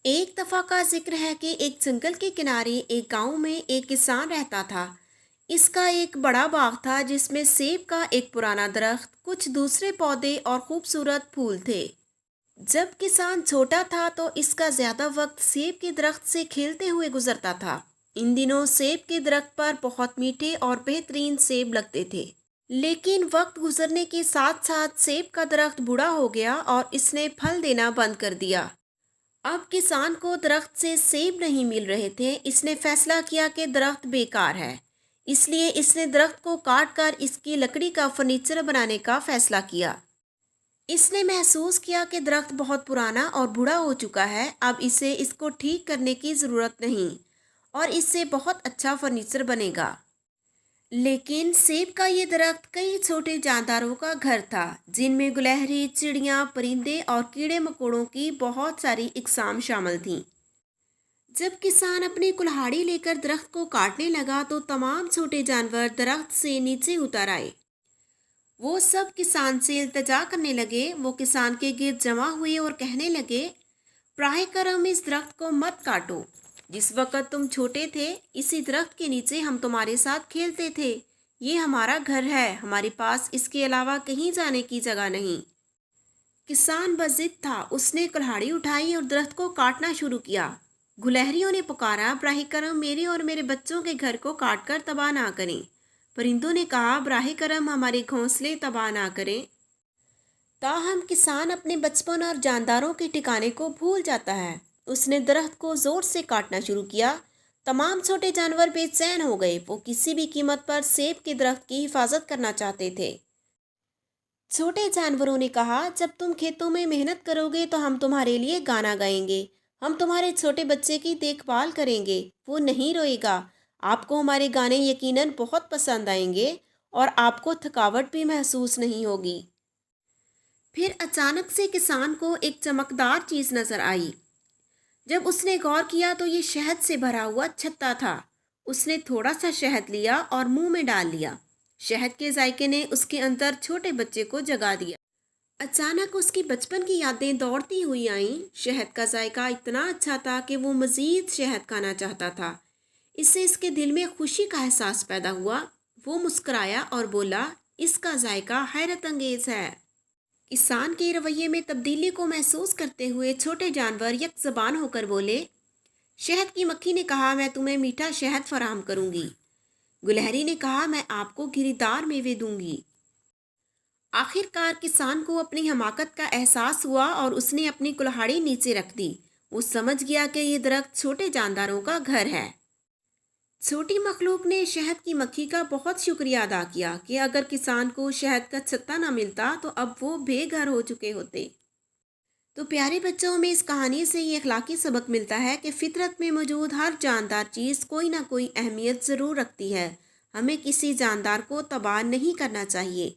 एक दफ़ा का ज़िक्र है कि एक जंगल के किनारे एक गांव में एक किसान रहता था। इसका एक बड़ा बाग था जिसमें सेब का एक पुराना दरख्त, कुछ दूसरे पौधे और खूबसूरत फूल थे। जब किसान छोटा था तो इसका ज़्यादा वक्त सेब के दरख्त से खेलते हुए गुजरता था। इन दिनों सेब के दरख्त पर बहुत मीठे और बेहतरीन सेब लगते थे। लेकिन वक्त गुजरने के साथ साथ सेब का दरख्त बूढ़ा हो गया और इसने फल देना बंद कर दिया। अब किसान को दरख्त से सेब नहीं मिल रहे थे। इसने फैसला किया कि दरख्त बेकार है। इसलिए इसने दरख्त को काट कर इसकी लकड़ी का फर्नीचर बनाने का फैसला किया। इसने महसूस किया कि दरख्त बहुत पुराना और बूढ़ा हो चुका है। अब इसे इसको ठीक करने की ज़रूरत नहीं और इससे बहुत अच्छा फर्नीचर बनेगा। लेकिन सेब का ये दरख्त कई छोटे जानदारों का घर था, जिनमें गुलहरी, चिड़ियाँ, परिंदे और कीड़े मकोड़ों की बहुत सारी इकसाम शामिल थीं। जब किसान अपनी कुल्हाड़ी लेकर दरख्त को काटने लगा तो तमाम छोटे जानवर दरख्त से नीचे उतर आए। वो सब किसान से इल्तिजा करने लगे। वो किसान के गिर्द जमा हुए और कहने लगे, प्राह करम इस दरख्त को मत काटो। जिस वक़्त तुम छोटे थे, इसी दरख्त के नीचे हम तुम्हारे साथ खेलते थे। ये हमारा घर है, हमारे पास इसके अलावा कहीं जाने की जगह नहीं। किसान बज़िद था। उसने कुल्हाड़ी उठाई और दरख्त को काटना शुरू किया। गुलहरियों ने पुकारा, बराह करम मेरे और मेरे बच्चों के घर को काट कर तबाह ना करें। परिंदों ने कहा, बराह करम हमारे घोंसले तबाह ना करें। ताहम किसान अपने बचपन और जानदारों के ठिकाने को भूल जाता है। उसने दरख्त को जोर से काटना शुरू किया। तमाम छोटे जानवर बेचैन हो गए। वो किसी भी कीमत पर सेब के दरख्त की हिफाजत करना चाहते थे। छोटे जानवरों ने कहा, जब तुम खेतों में मेहनत करोगे तो हम तुम्हारे लिए गाना गाएंगे। हम तुम्हारे छोटे बच्चे की देखभाल करेंगे। वो नहीं रोएगा। आपको हमारे गाने यकीनन बहुत पसंद आएंगे और आपको थकावट भी महसूस नहीं होगी। फिर अचानक से किसान को एक चमकदार चीज़ नज़र आई। जब उसने गौर किया तो ये शहद से भरा हुआ छत्ता था। उसने थोड़ा सा शहद लिया और मुंह में डाल लिया। शहद के जायके ने उसके अंदर छोटे बच्चे को जगा दिया। अचानक उसकी बचपन की यादें दौड़ती हुई आईं। शहद का जायका इतना अच्छा था कि वो मज़ीद शहद खाना चाहता था। इससे इसके दिल में खुशी का एहसास पैदा हुआ। वो मुस्कुराया और बोला, इसका जायका हैरत अंगेज़ है। किसान के रवैये में तब्दीली को महसूस करते हुए छोटे जानवर यक ज़बान होकर बोले, शहद की मक्खी ने कहा, मैं तुम्हें मीठा शहद फराहम करूंगी। गुलहरी ने कहा, मैं आपको गिरीदार मेवे दूंगी। आखिरकार किसान को अपनी हमाकत का एहसास हुआ और उसने अपनी कुल्हाड़ी नीचे रख दी। वो समझ गया कि यह दरख्त छोटे जानदारों का घर है। छोटी मखलूक ने शहद की मक्खी का बहुत शुक्रिया अदा किया कि अगर किसान को शहद का छत्ता ना मिलता तो अब वो बेघर हो चुके होते। तो प्यारे बच्चों, में इस कहानी से ये अखलाकी सबक मिलता है कि फितरत में मौजूद हर जानदार चीज़ कोई ना कोई अहमियत ज़रूर रखती है। हमें किसी जानदार को तबाह नहीं करना चाहिए।